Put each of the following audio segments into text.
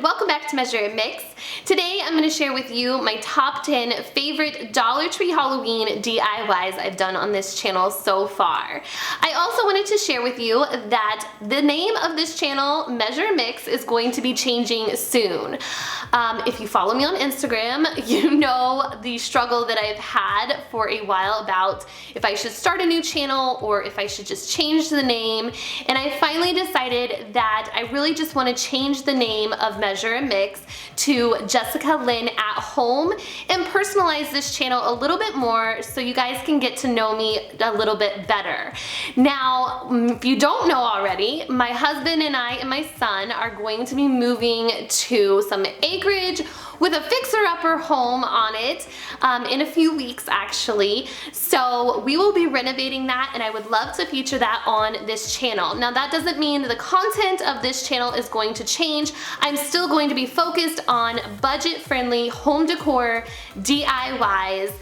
welcome back to Measure and Mix. Today I'm going to share with you my top 10 favorite Dollar Tree Halloween DIYs I've done on this channel so far. I also wanted to share with you that the name of this channel, Measure and Mix, is going to be changing soon. If you follow me on Instagram, you know the struggle that I've had for a while about if I should start a new channel or if I should just change the name, and I finally decided that I really just want to change the name of Measure and Mix to Jessica Lynn at Home and personalize this channel a little bit more so you guys can get to know me a little bit better. Now, if you don't know already, my husband and I and my son are going to be moving to some acreage with a fixer-upper home on it in a few weeks actually. So we will be renovating that, and I would love to feature that on this channel. Now that doesn't mean the content of this channel is going to change. I'm still going to be focused on budget-friendly home decor DIYs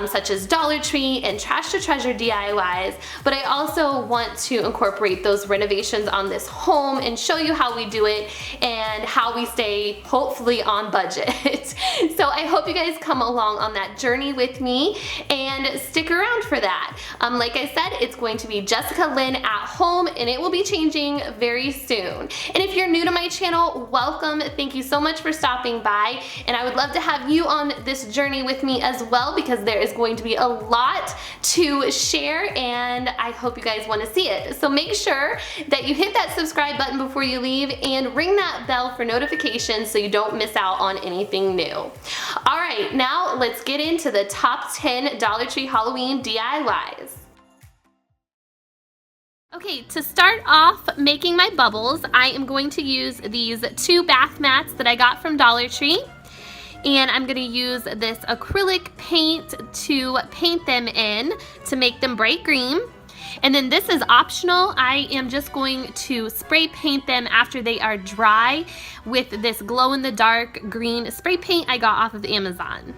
such as Dollar Tree and Trash to Treasure DIYs, but I also want to incorporate those renovations on this home and show you how we do it and how we stay hopefully on budget. So I hope you guys come along on that journey with me and stick around for that. Like I said, it's going to be Jessica Lynn at Home, and it will be changing very soon. And if you're new to my channel, welcome. Thank you so much for stopping by, and I would love to have you on this journey with me as well, because there is going to be a lot to share and I hope you guys want to see it. So make sure that you hit that subscribe button before you leave and ring that bell for notifications so you don't miss out on anything new. All right, now let's get into the top 10 Dollar Tree Halloween DIYs. Okay, to start off making my bubbles, I am going to use these 2 bath mats that I got from Dollar Tree. And I'm going to use this acrylic paint to paint them in to make them bright green. And then this is optional. I am just going to spray paint them after they are dry with this glow-in-the-dark green spray paint I got off of Amazon.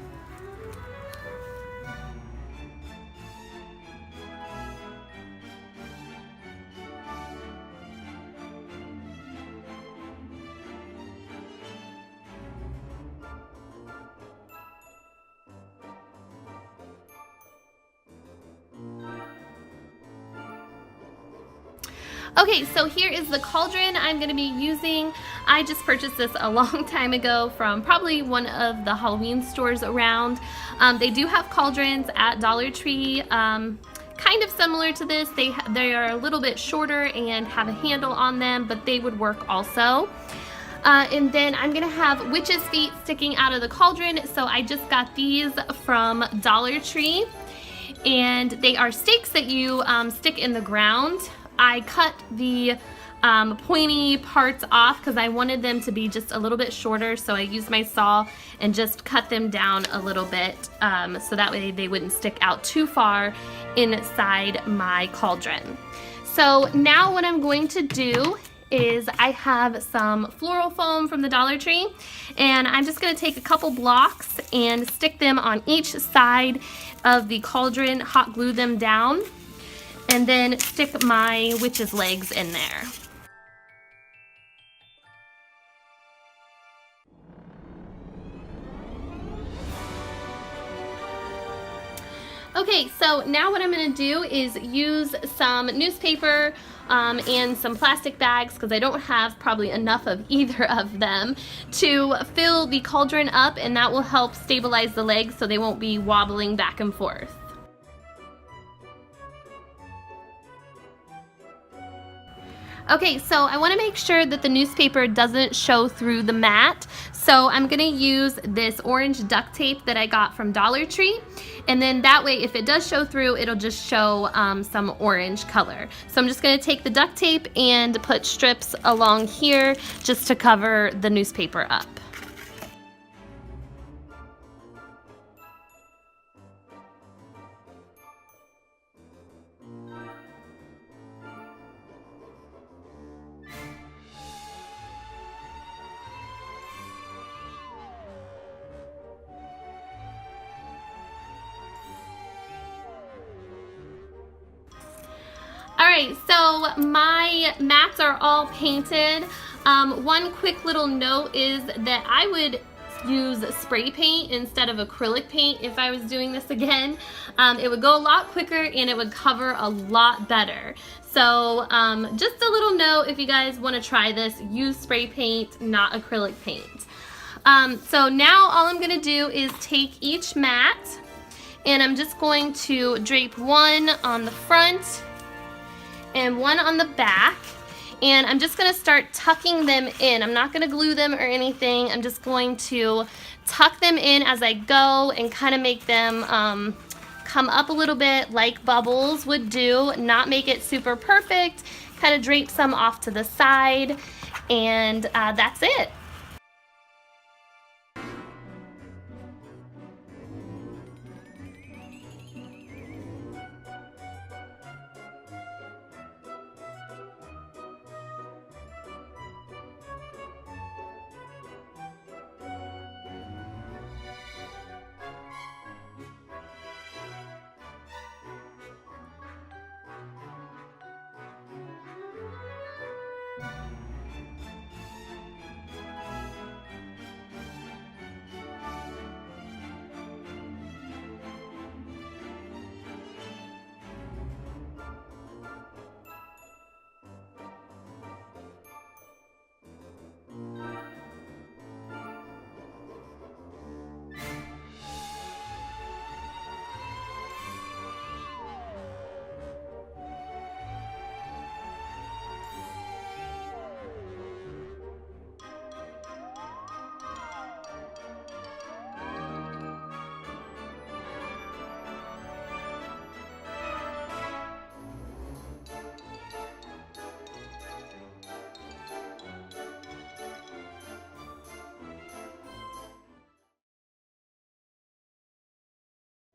Okay, so here is the cauldron I'm going to be using. I just purchased this a long time ago from probably one of the Halloween stores around. They do have cauldrons at Dollar Tree, kind of similar to this. They are a little bit shorter and have a handle on them, but they would work also. And then I'm going to have witch's feet sticking out of the cauldron, so I just got these from Dollar Tree. And they are stakes that you stick in the ground. I cut the pointy parts off because I wanted them to be just a little bit shorter, so I used my saw and just cut them down a little bit so that way they wouldn't stick out too far inside my cauldron. So now what I'm going to do is I have some floral foam from the Dollar Tree, and I'm just going to take a couple blocks and stick them on each side of the cauldron, hot glue them down, and then stick my witch's legs in there. Okay, so now what I'm going to do is use some newspaper and some plastic bags, because I don't have probably enough of either of them, to fill the cauldron up, and that will help stabilize the legs so they won't be wobbling back and forth. Okay, so I want to make sure that the newspaper doesn't show through the mat, so I'm going to use this orange duct tape that I got from Dollar Tree, and then that way if it does show through, it'll just show some orange color. So I'm just going to take the duct tape and put strips along here just to cover the newspaper up. Alright, so my mats are all painted. One quick little note is that I would use spray paint instead of acrylic paint if I was doing this again. It would go a lot quicker and it would cover a lot better. So just a little note, if you guys want to try this, use spray paint, not acrylic paint. So now all I'm going to do is take each mat and I'm just going to drape one on the front and one on the back. And I'm just gonna start tucking them in. I'm not gonna glue them or anything. I'm just going to tuck them in as I go and kind of make them come up a little bit like bubbles would do. Not make it super perfect. Kind of drape some off to the side. And that's it.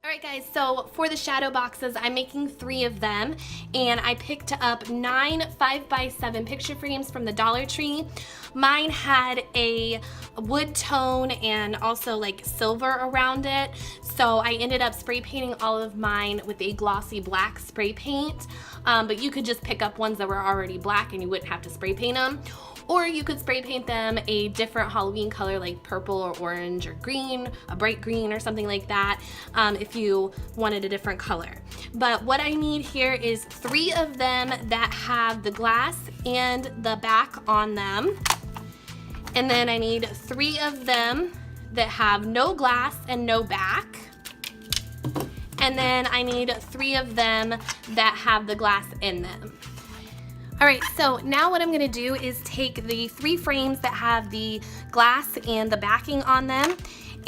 Alright guys, so for the shadow boxes, I'm making 3 of them, and I picked up 9 5x7 picture frames from the Dollar Tree. Mine had a wood tone and also like silver around it, so I ended up spray painting all of mine with a glossy black spray paint, but you could just pick up ones that were already black and you wouldn't have to spray paint them. Or you could spray paint them a different Halloween color like purple or orange or green, a bright green or something like that, if you wanted a different color. But what I need here is 3 of them that have the glass and the back on them. And then I need 3 of them that have no glass and no back. And then I need 3 of them that have the glass in them. Alright, so now what I'm going to do is take the 3 frames that have the glass and the backing on them,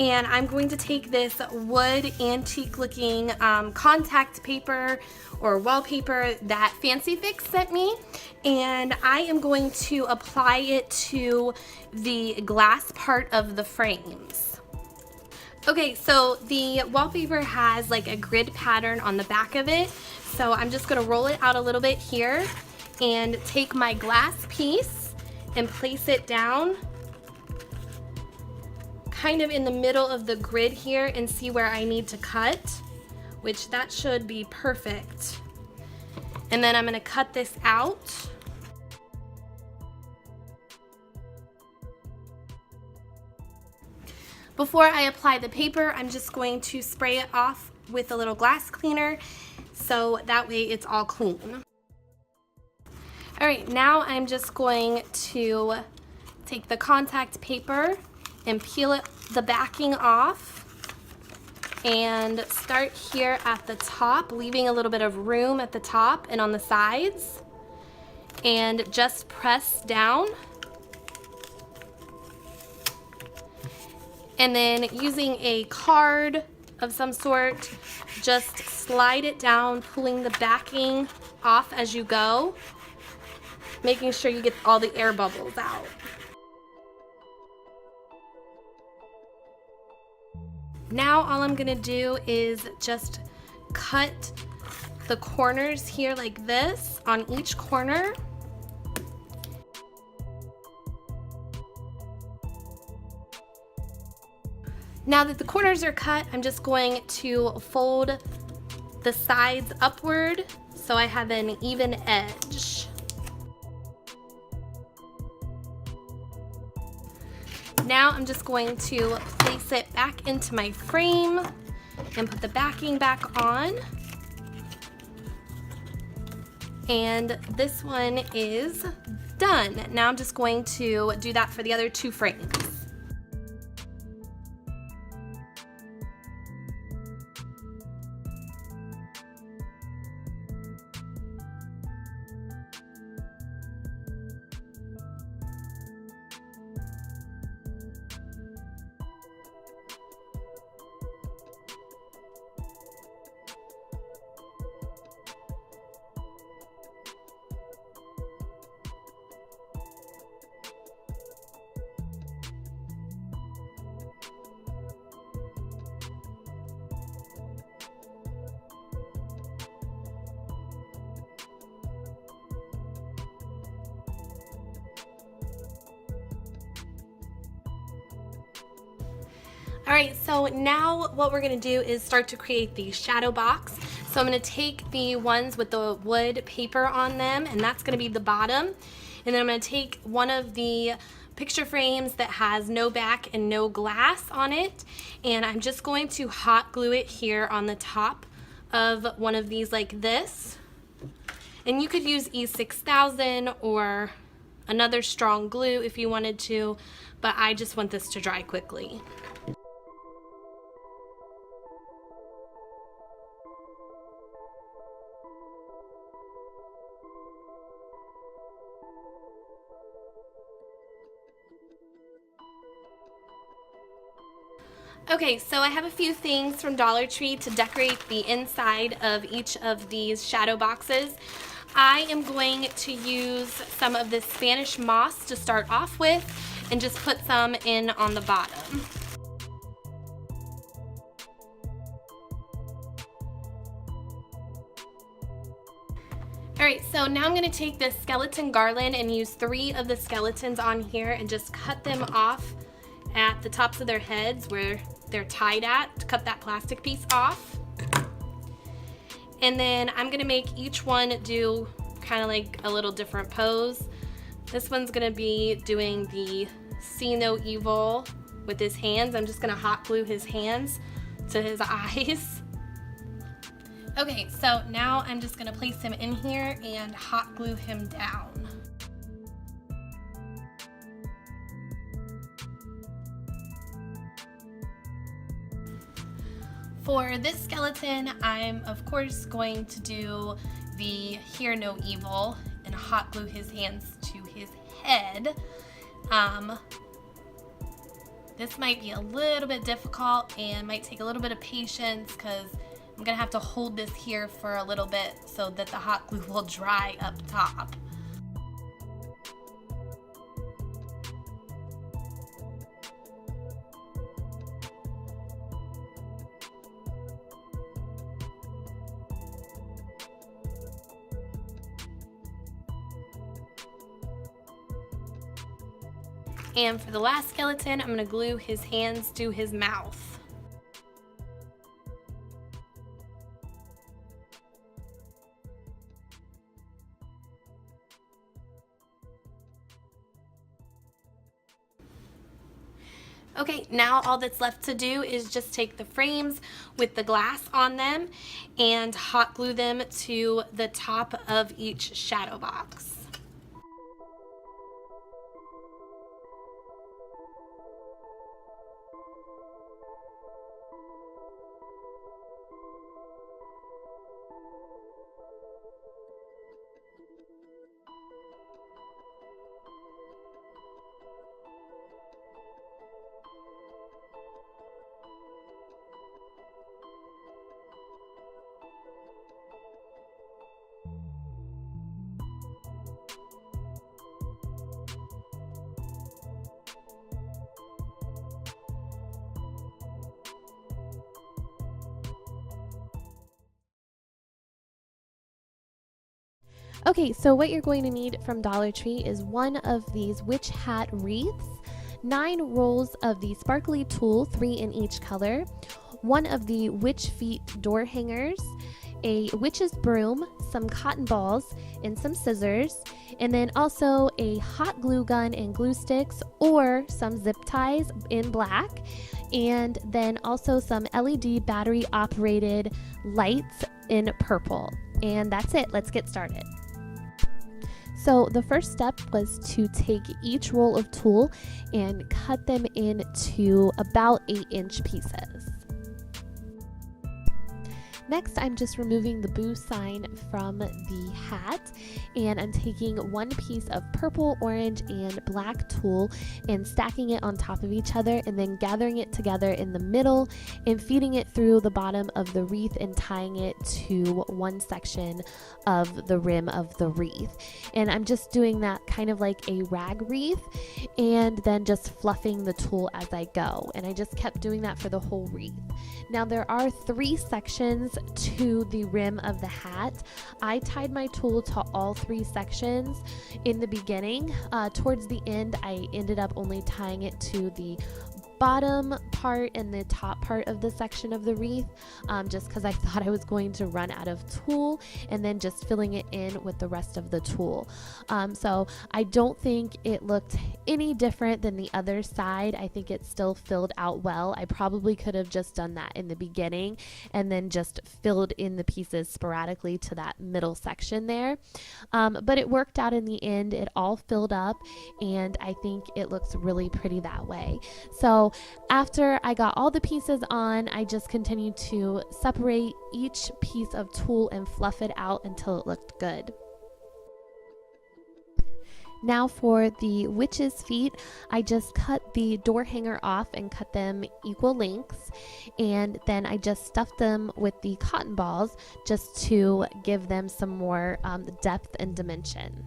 and I'm going to take this wood antique looking contact paper or wallpaper that Fancy Fix sent me, and I am going to apply it to the glass part of the frames. Okay, so the wallpaper has like a grid pattern on the back of it, so I'm just going to roll it out a little bit here and take my glass piece and place it down kind of in the middle of the grid here and see where I need to cut, which that should be perfect. And then I'm going to cut this out. Before I apply the paper, I'm just going to spray it off with a little glass cleaner so that way it's all clean. Alright, now I'm just going to take the contact paper and peel it, the backing off, and start here at the top, leaving a little bit of room at the top and on the sides, and just press down. And then using a card of some sort, just slide it down, pulling the backing off as you go, making sure you get all the air bubbles out. Now all I'm gonna do is just cut the corners here like this on each corner. Now that the corners are cut, I'm just going to fold the sides upward so I have an even edge. now I'm just going to place it back into my frame and put the backing back on. And this one is done. Now I'm just going to do that for the other 2 frames. Alright, so now what we're going to do is start to create the shadow box. So I'm going to take the ones with the wood paper on them, and that's going to be the bottom. And then I'm going to take one of the picture frames that has no back and no glass on it, and I'm just going to hot glue it here on the top of one of these like this. And you could use E6000 or another strong glue if you wanted to, but I just want this to dry quickly. Okay, so I have a few things from Dollar Tree to decorate the inside of each of these shadow boxes. I am going to use some of this Spanish moss to start off with and just put some in on the bottom. Alright, so now I'm going to take this skeleton garland and use 3 of the skeletons on here and just cut them off at the tops of their heads where they're tied at, to cut that plastic piece off. And then I'm gonna make each one do kind of like a little different pose. This one's gonna be doing the see no evil with his hands. I'm just gonna hot glue his hands to his eyes. Okay, so now I'm just gonna place him in here and hot glue him down. For this skeleton, I'm of course going to do the hear no evil and hot glue his hands to his head. This might be a little bit difficult and might take a little bit of patience because I'm gonna have to hold this here for a little bit so that the hot glue will dry up top. And for the last skeleton, I'm going to glue his hands to his mouth. Okay, now all that's left to do is just take the frames with the glass on them and hot glue them to the top of each shadow box. Okay, so what you're going to need from Dollar Tree is one of these witch hat wreaths, 9 rolls of the sparkly tulle, 3 in each color, one of the witch feet door hangers, a witch's broom, some cotton balls, and some scissors, and then also a hot glue gun and glue sticks or some zip ties in black, and then also some LED battery operated lights in purple. And that's it. Let's get started. So the first step was to take each roll of tulle and cut them into about 8-inch pieces. Next, I'm just removing the boo sign from the hat, and I'm taking one piece of purple, orange, and black tulle and stacking it on top of each other, and then gathering it together in the middle and feeding it through the bottom of the wreath and tying it to one section of the rim of the wreath. And I'm just doing that kind of like a rag wreath, and then just fluffing the tulle as I go. And I just kept doing that for the whole wreath. Now there are 3 sections to the rim of the hat. I tied my tulle to all 3 sections in the beginning. Towards the end, I ended up only tying it to the bottom part and the top part of the section of the wreath, just because I thought I was going to run out of tulle, and then just filling it in with the rest of the tulle. So I don't think it looked any different than the other side. I think it still filled out well. I probably could have just done that in the beginning and then just filled in the pieces sporadically to that middle section there. But it worked out in the end. It all filled up, and I think it looks really pretty that way. So after I got all the pieces on, I just continued to separate each piece of tulle and fluff it out until it looked good. Now for the witch's feet, I just cut the door hanger off and cut them equal lengths, and then I just stuffed them with the cotton balls just to give them some more depth and dimension.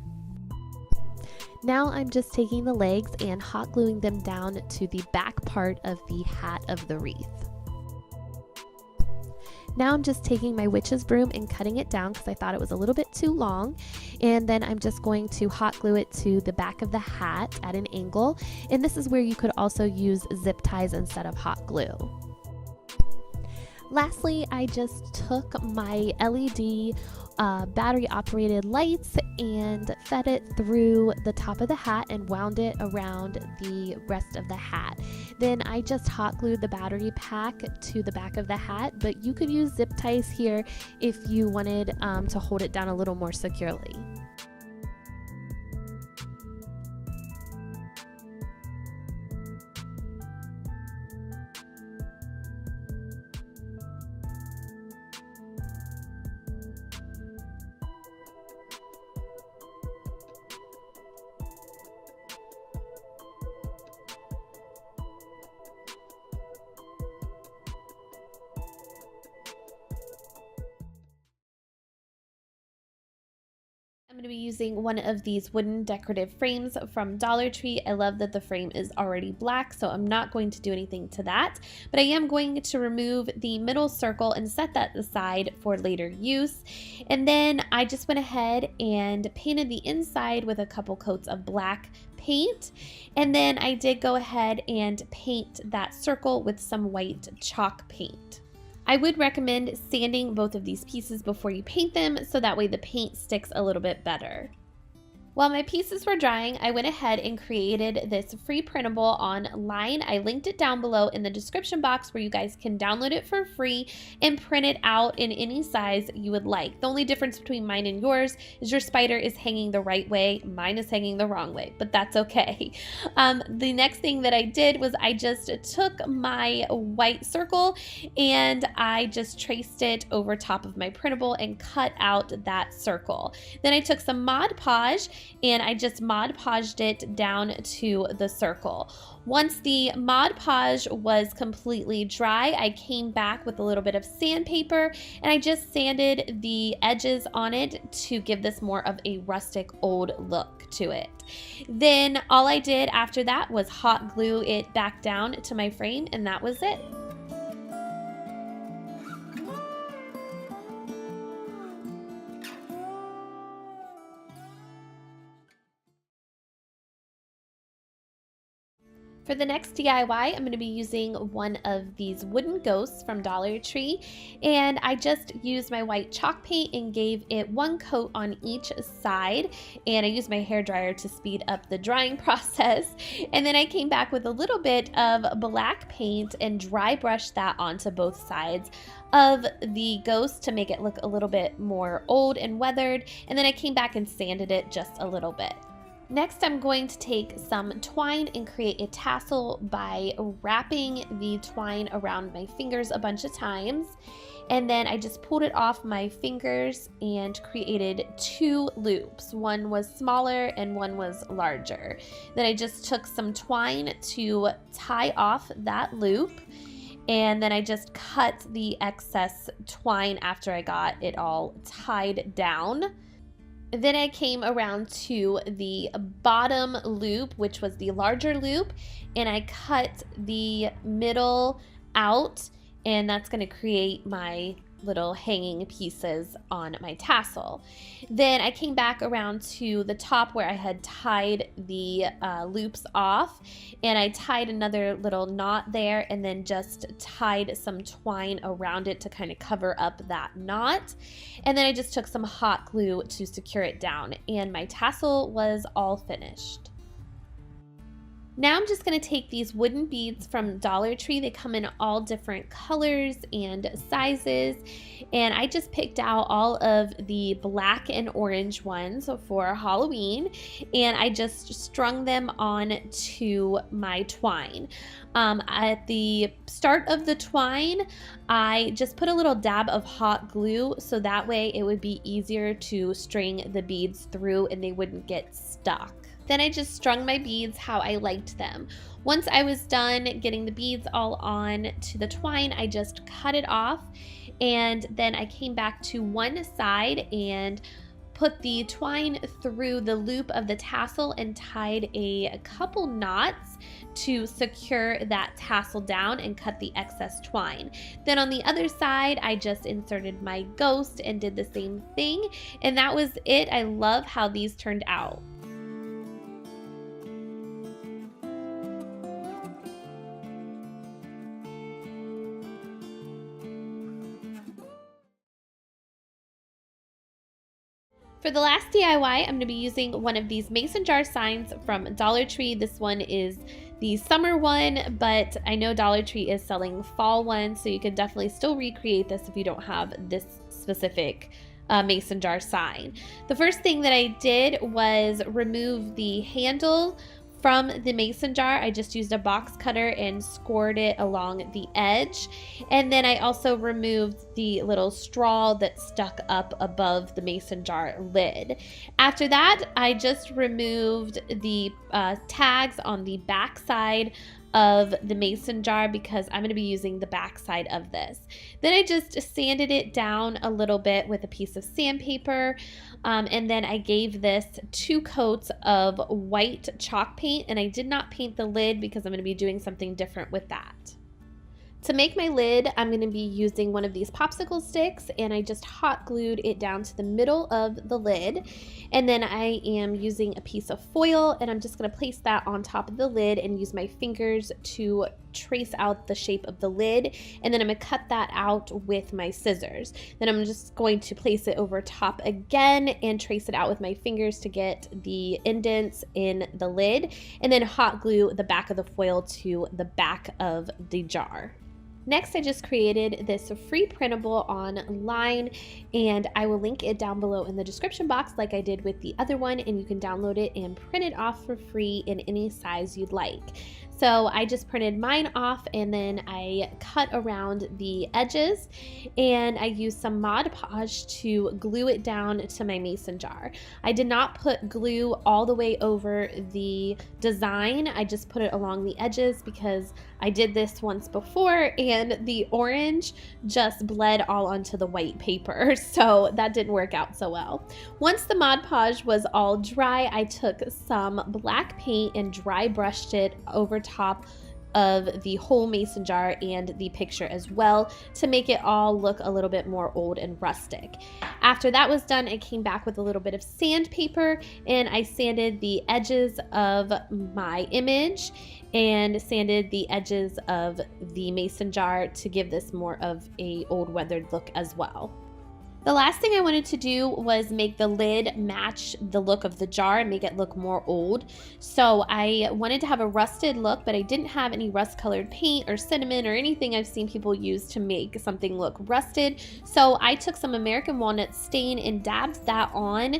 Now I'm just taking the legs and hot gluing them down to the back part of the hat of the wreath. Now I'm just taking my witch's broom and cutting it down because I thought it was a little bit too long, and then I'm just going to hot glue it to the back of the hat at an angle, and this is where you could also use zip ties instead of hot glue. Lastly, I just took my LED battery operated lights and fed it through the top of the hat and wound it around the rest of the hat. Then I just hot glued the battery pack to the back of the hat, but you could use zip ties here if you wanted to hold it down a little more securely. I'm going to be using one of these wooden decorative frames from Dollar Tree. I love that the frame is already black, so I'm not going to do anything to that, but I am going to remove the middle circle and set that aside for later use. And then I just went ahead and painted the inside with a couple coats of black paint, and then I did go ahead and paint that circle with some white chalk paint. I would recommend sanding both of these pieces before you paint them, so that way the paint sticks a little bit better. While my pieces were drying, I went ahead and created this free printable online. I linked it down below in the description box where you guys can download it for free and print it out in any size you would like. The only difference between mine and yours is your spider is hanging the right way, mine is hanging the wrong way, but that's okay. The next thing that I did was I just took my white circle and I just traced it over top of my printable and cut out that circle. Then I took some Mod Podge and I just Mod Podged it down to the circle. Once the Mod Podge was completely dry, I came back with a little bit of sandpaper and I just sanded the edges on it to give this more of a rustic old look to it. Then all I did after that was hot glue it back down to my frame, and that was it. For the next DIY, I'm going to be using one of these wooden ghosts from Dollar Tree, and I just used my white chalk paint and gave it one coat on each side, and I used my hairdryer to speed up the drying process. And then I came back with a little bit of black paint and dry brushed that onto both sides of the ghost to make it look a little bit more old and weathered, and then I came back and sanded it just a little bit. Next, I'm going to take some twine and create a tassel by wrapping the twine around my fingers a bunch of times. And then I just pulled it off my fingers and created two loops. One was smaller and one was larger. Then I just took some twine to tie off that loop. And then I just cut the excess twine after I got it all tied down. Then I came around to the bottom loop, which was the larger loop, and I cut the middle out, and that's going to create my little hanging pieces on my tassel. Then I came back around to the top where I had tied the loops off, and I tied another little knot there and then just tied some twine around it to kind of cover up that knot. And then I just took some hot glue to secure it down, and my tassel was all finished. Now I'm just going to take these wooden beads from Dollar Tree. They come in all different colors and sizes, and I just picked out all of the black and orange ones for Halloween, and I just strung them on to my twine. At the start of the twine, I just put a little dab of hot glue so that way it would be easier to string the beads through and they wouldn't get stuck. Then I just strung my beads how I liked them. Once I was done getting the beads all on to the twine, I just cut it off, and then I came back to one side and put the twine through the loop of the tassel and tied a couple knots to secure that tassel down and cut the excess twine. Then on the other side, I just inserted my ghost and did the same thing, and that was it. I love how these turned out. For the last DIY, I'm going to be using one of these mason jar signs from Dollar Tree. This one is the summer one, but I know Dollar Tree is selling fall ones, so you can definitely still recreate this if you don't have this specific mason jar sign. The first thing that I did was remove the handle from the mason jar. I just used a box cutter and scored it along the edge. And then I also removed the little straw that stuck up above the mason jar lid. After that, I just removed the tags on the back side of the mason jar because I'm going to be using the back side of this. Then I just sanded it down a little bit with a piece of sandpaper, and then I gave this 2 coats of white chalk paint, and I did not paint the lid because I'm going to be doing something different with that. To make my lid, I'm going to be using one of these popsicle sticks, and I just hot glued it down to the middle of the lid. And then I am using a piece of foil, and I'm just going to place that on top of the lid and use my fingers to trace out the shape of the lid. And then I'm going to cut that out with my scissors. Then I'm just going to place it over top again and trace it out with my fingers to get the indents in the lid, and then hot glue the back of the foil to the back of the jar. Next, I just created this free printable online, and I will link it down below in the description box like I did with the other one, and you can download it and print it off for free in any size you'd like. So I just printed mine off, and then I cut around the edges, and I used some Mod Podge to glue it down to my mason jar. I did not put glue all the way over the design. I just put it along the edges because I did this once before and the orange just bled all onto the white paper, so that didn't work out so well. Once the Mod Podge was all dry, I took some black paint and dry brushed it over top of the whole mason jar and the picture as well to make it all look a little bit more old and rustic. After that was done, I came back with a little bit of sandpaper and I sanded the edges of my image and sanded the edges of the mason jar to give this more of a old weathered look as well. The last thing I wanted to do was make the lid match the look of the jar and make it look more old. So I wanted to have a rusted look, but I didn't have any rust colored paint or cinnamon or anything I've seen people use to make something look rusted. So I took some American walnut stain and dabbed that on.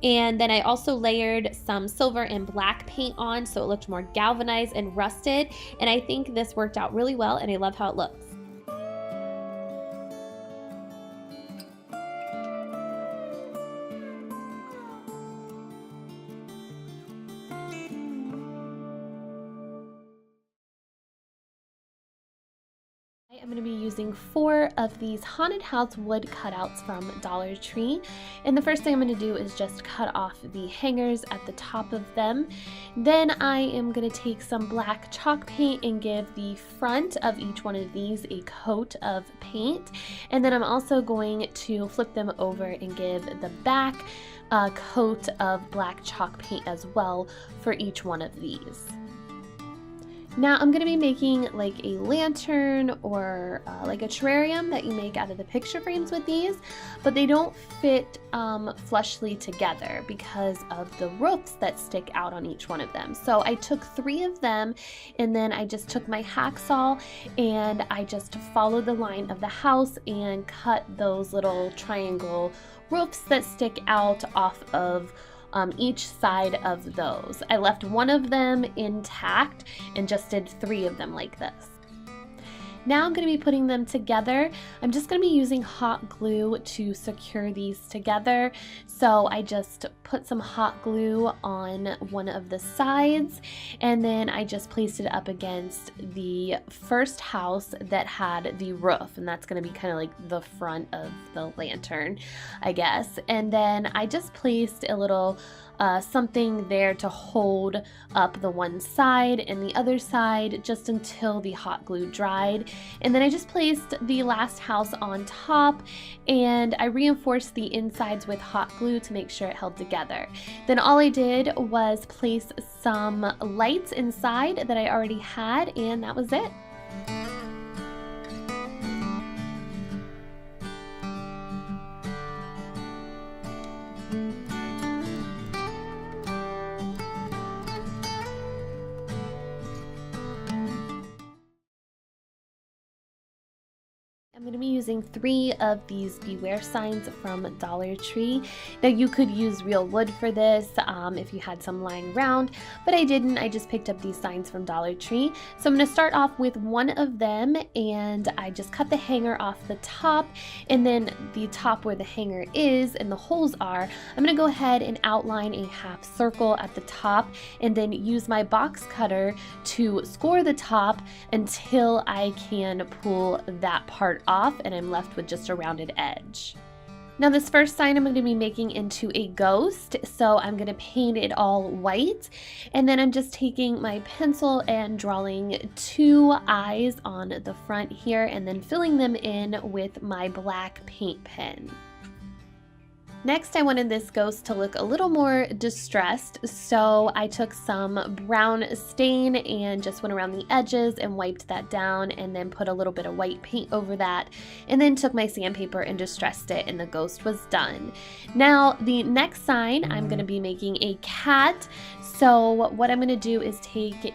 And then I also layered some silver and black paint on so it looked more galvanized and rusted. And I think this worked out really well and I love how it looks. I'm going to be using 4 of these haunted house wood cutouts from Dollar Tree, and the first thing I'm going to do is just cut off the hangers at the top of them. Then I am going to take some black chalk paint and give the front of each one of these a coat of paint, and then I'm also going to flip them over and give the back a coat of black chalk paint as well for each one of these. Now I'm going to be making like a lantern or like a terrarium that you make out of the picture frames with these, but they don't fit flushly together because of the ropes that stick out on each one of them. So I took 3 of them and then I just took my hacksaw and I just followed the line of the house and cut those little triangle ropes that stick out off of each side of those. I left one of them intact and just did 3 of them like this. Now I'm going to be putting them together. I'm just going to be using hot glue to secure these together. So I just put some hot glue on one of the sides and then I just placed it up against the first house that had the roof, and that's going to be kind of like the front of the lantern, I guess. And then I just placed a little something there to hold up the one side and the other side just until the hot glue dried. And then I just placed the last house on top and I reinforced the insides with hot glue to make sure it held together. Then all I did was place some lights inside that I already had, and that was it. I'm going to be using 3 of these beware signs from Dollar Tree. Now you could use real wood for this if you had some lying around, but I didn't. I just picked up these signs from Dollar Tree. So I'm going to start off with one of them and I just cut the hanger off the top, and then the top where the hanger is and the holes are, I'm going to go ahead and outline a half circle at the top and then use my box cutter to score the top until I can pull that part off and I'm left with just a rounded edge. Now this first sign I'm going to be making into a ghost, so I'm going to paint it all white, and then I'm just taking my pencil and drawing 2 eyes on the front here and then filling them in with my black paint pen. Next, I wanted this ghost to look a little more distressed, so I took some brown stain and just went around the edges and wiped that down and then put a little bit of white paint over that and then took my sandpaper and distressed it, and the ghost was done. Now, the next sign, I'm going to be making a cat. So what I'm going to do is take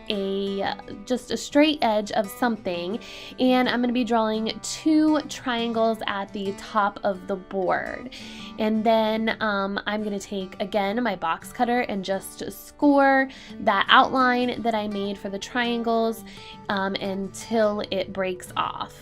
just a straight edge of something, and I'm going to be drawing 2 triangles at the top of the board. And then I'm going to take, again, my box cutter and just score that outline that I made for the triangles until it breaks off.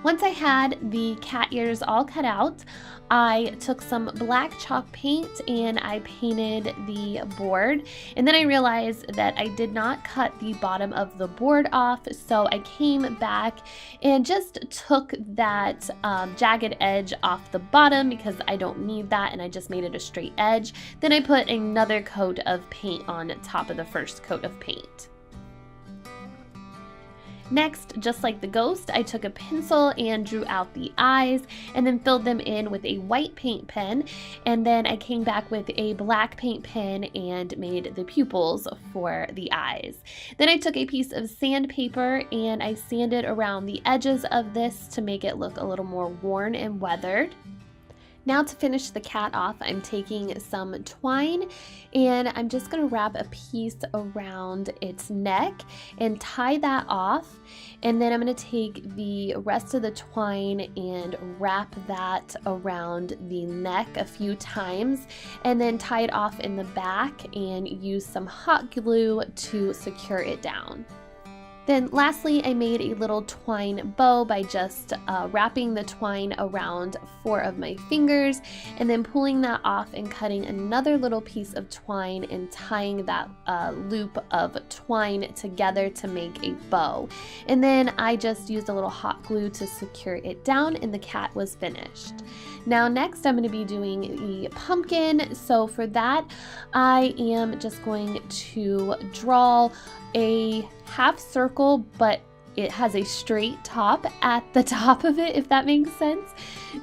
Once I had the cat ears all cut out, I took some black chalk paint and I painted the board, and then I realized that I did not cut the bottom of the board off, so I came back and just took that jagged edge off the bottom because I don't need that, and I just made it a straight edge. Then I put another coat of paint on top of the first coat of paint. Next, just like the ghost, I took a pencil and drew out the eyes and then filled them in with a white paint pen, and then I came back with a black paint pen and made the pupils for the eyes. Then I took a piece of sandpaper and I sanded around the edges of this to make it look a little more worn and weathered. Now to finish the cat off, I'm taking some twine and I'm just going to wrap a piece around its neck and tie that off. And then I'm going to take the rest of the twine and wrap that around the neck a few times and then tie it off in the back and use some hot glue to secure it down. Then lastly, I made a little twine bow by just wrapping the twine around 4 of my fingers and then pulling that off and cutting another little piece of twine and tying that loop of twine together to make a bow. And then I just used a little hot glue to secure it down and the cat was finished. Now next I'm going to be doing the pumpkin. So for that I am just going to draw a half circle, but it has a straight top at the top of it, if that makes sense.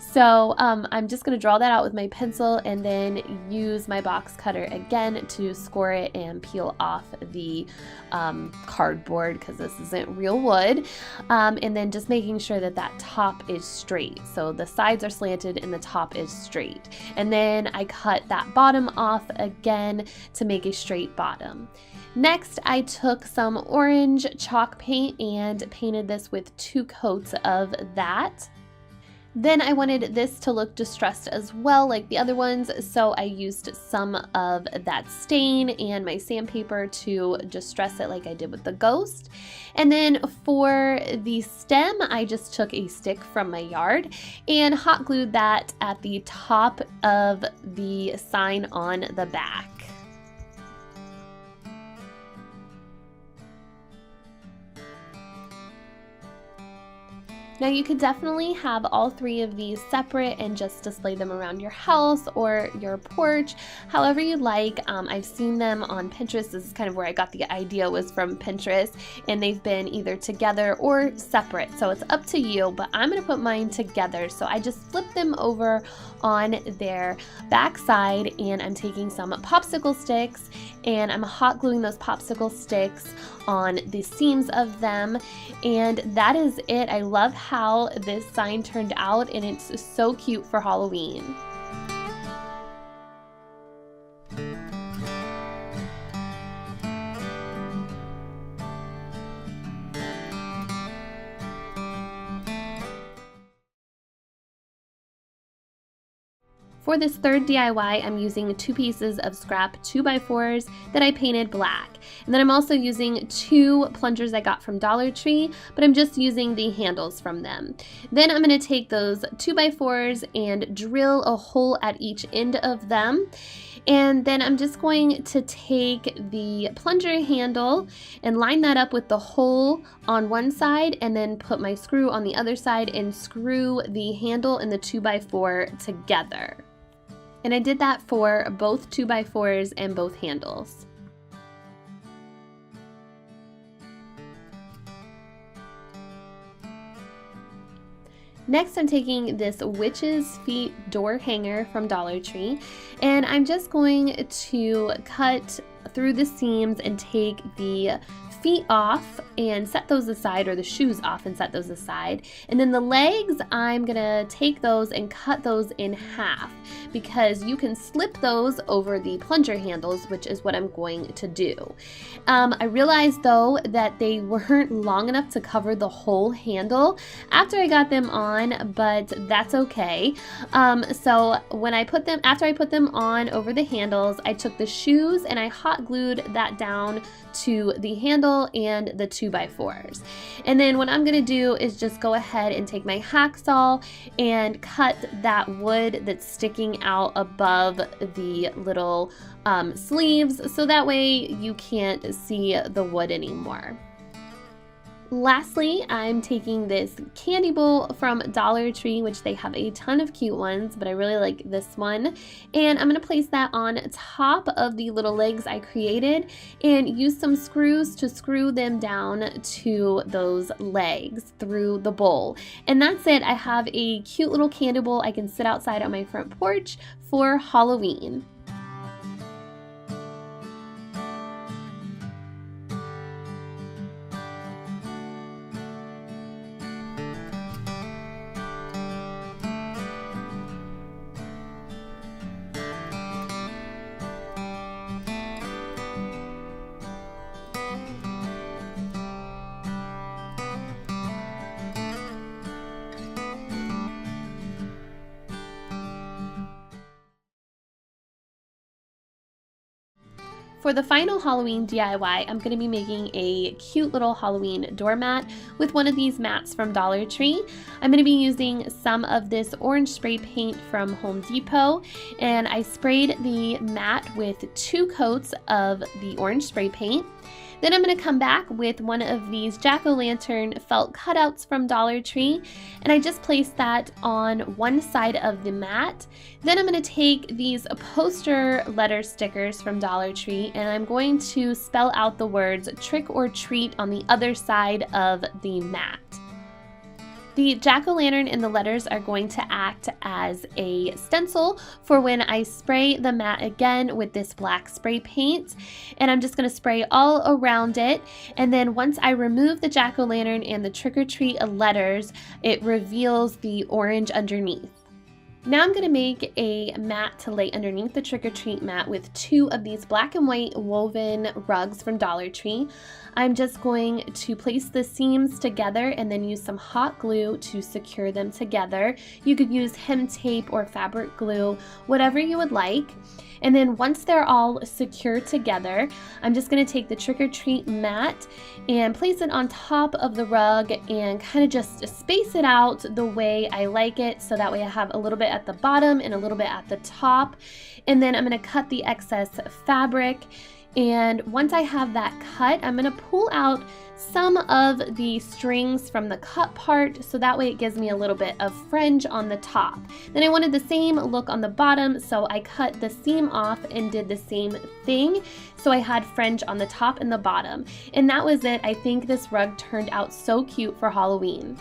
So I'm just going to draw that out with my pencil and then use my box cutter again to score it and peel off the cardboard, because this isn't real wood, and then just making sure that that top is straight. So the sides are slanted and the top is straight. And then I cut that bottom off again to make a straight bottom. Next, I took some orange chalk paint and painted this with 2 coats of that. Then I wanted this to look distressed as well like the other ones, so I used some of that stain and my sandpaper to distress it like I did with the ghost. And then for the stem, I just took a stick from my yard and hot glued that at the top of the sign on the back. Now you could definitely have all 3 of these separate and just display them around your house or your porch, however you like. I've seen them on Pinterest. This is kind of where I got the idea, was from Pinterest, and they've been either together or separate, so it's up to you, but I'm going to put mine together. So I just flip them over on their back side and I'm taking some popsicle sticks and I'm hot gluing those popsicle sticks on the seams of them, and that is it. I love how this sign turned out and it's so cute for Halloween. For this third DIY, I'm using 2 pieces of scrap 2x4s that I painted black. And then I'm also using 2 plungers I got from Dollar Tree, but I'm just using the handles from them. Then I'm going to take those 2x4s and drill a hole at each end of them. And then I'm just going to take the plunger handle and line that up with the hole on one side and then put my screw on the other side and screw the handle and the 2x4 together. And I did that for both 2x4s and both handles. Next, I'm taking this witch's feet door hanger from Dollar Tree, and I'm just going to cut through the seams and take the feet off and set those aside, or the shoes off and set those aside. And then the legs, I'm gonna take those and cut those in half, because you can slip those over the plunger handles, which is what I'm going to do. I realized though that they weren't long enough to cover the whole handle after I got them on, but that's okay. So when I put them, after I put them on over the handles, I took the shoes and I hot glued that down to the handle and the 2x4s. And then what I'm gonna do is just go ahead and take my hacksaw and cut that wood that's sticking out above the little sleeves, so that way you can't see the wood anymore. Lastly, I'm taking this candy bowl from Dollar Tree, which they have a ton of cute ones, but I really like this one. And I'm going to place that on top of the little legs I created and use some screws to screw them down to those legs through the bowl. And that's it. I have a cute little candy bowl I can sit outside on my front porch for Halloween. For the final Halloween DIY, I'm going to be making a cute little Halloween doormat with one of these mats from Dollar Tree. I'm going to be using some of this orange spray paint from Home Depot, and I sprayed the mat with 2 coats of the orange spray paint. Then I'm going to come back with one of these jack-o'-lantern felt cutouts from Dollar Tree, and I just placed that on one side of the mat. Then I'm going to take these poster letter stickers from Dollar Tree, and I'm going to spell out the words trick or treat on the other side of the mat. The jack-o'-lantern and the letters are going to act as a stencil for when I spray the mat again with this black spray paint. And I'm just going to spray all around it. And then once I remove the jack-o'-lantern and the trick-or-treat letters, it reveals the orange underneath. Now I'm going to make a mat to lay underneath the trick-or-treat mat with 2 of these black and white woven rugs from Dollar Tree. I'm just going to place the seams together and then use some hot glue to secure them together. You could use hem tape or fabric glue, whatever you would like. And then once they're all secure together, I'm just going to take the trick-or-treat mat and place it on top of the rug and kind of just space it out the way I like it, so that way I have a little bit at the bottom and a little bit at the top. And then I'm going to cut the excess fabric. And once I have that cut, I'm going to pull out some of the strings from the cut part, so that way it gives me a little bit of fringe on the top. Then I wanted the same look on the bottom, so I cut the seam off and did the same thing. So I had fringe on the top and the bottom. And that was it. I think this rug turned out so cute for Halloween.